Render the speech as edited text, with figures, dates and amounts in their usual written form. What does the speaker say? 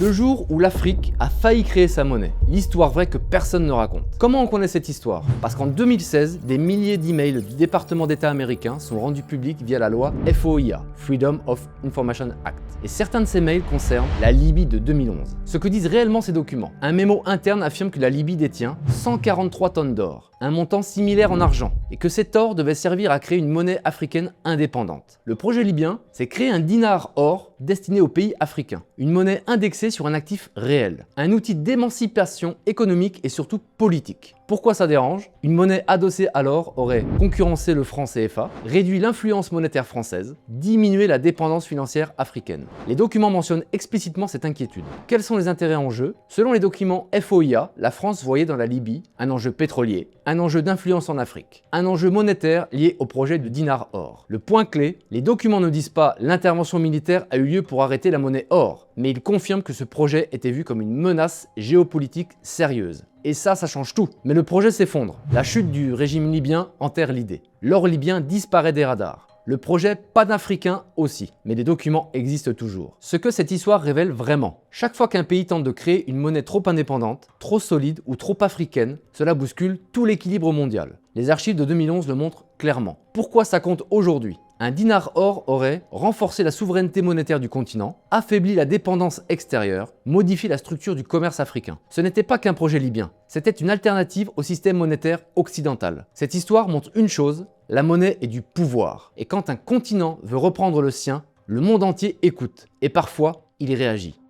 Le jour où l'Afrique a failli créer sa monnaie. L'histoire vraie que personne ne raconte. Comment on connaît cette histoire? Parce qu'en 2016, des milliers d'emails du département d'État américain sont rendus publics via la loi FOIA, Freedom of Information Act. Et certains de ces mails concernent la Libye de 2011. Ce que disent réellement ces documents. Un mémo interne affirme que la Libye détient 143 tonnes d'or, un montant similaire en argent, et que cet or devait servir à créer une monnaie africaine indépendante. Le projet libyen, c'est créer un dinar or destiné aux pays africains, une monnaie indexée sur un actif réel, un outil d'émancipation économique et surtout politique. Pourquoi ça dérange? Une monnaie adossée à l'or aurait concurrencé le franc CFA, réduit l'influence monétaire française, diminué la dépendance financière africaine. Les documents mentionnent explicitement cette inquiétude. Quels sont les intérêts en jeu? Selon les documents FOIA, la France voyait dans la Libye un enjeu pétrolier, un enjeu d'influence en Afrique, un enjeu monétaire lié au projet du dinar or. Le point clé, les documents ne disent pas l'intervention militaire a eu lieu pour arrêter la monnaie or, mais ils confirment que ce projet était vu comme une menace géopolitique sérieuse. Et ça change tout. Mais le projet s'effondre. La chute du régime libyen enterre l'idée. L'or libyen disparaît des radars. Le projet panafricain aussi, mais les documents existent toujours. Ce que cette histoire révèle vraiment. Chaque fois qu'un pays tente de créer une monnaie trop indépendante, trop solide ou trop africaine, cela bouscule tout l'équilibre mondial. Les archives de 2011 le montrent clairement. Pourquoi ça compte aujourd'hui? Un dinar or aurait renforcé la souveraineté monétaire du continent, affaibli la dépendance extérieure, modifié la structure du commerce africain. Ce n'était pas qu'un projet libyen, c'était une alternative au système monétaire occidental. Cette histoire montre une chose, la monnaie est du pouvoir. Et quand un continent veut reprendre le sien, le monde entier écoute. Et parfois, il y réagit.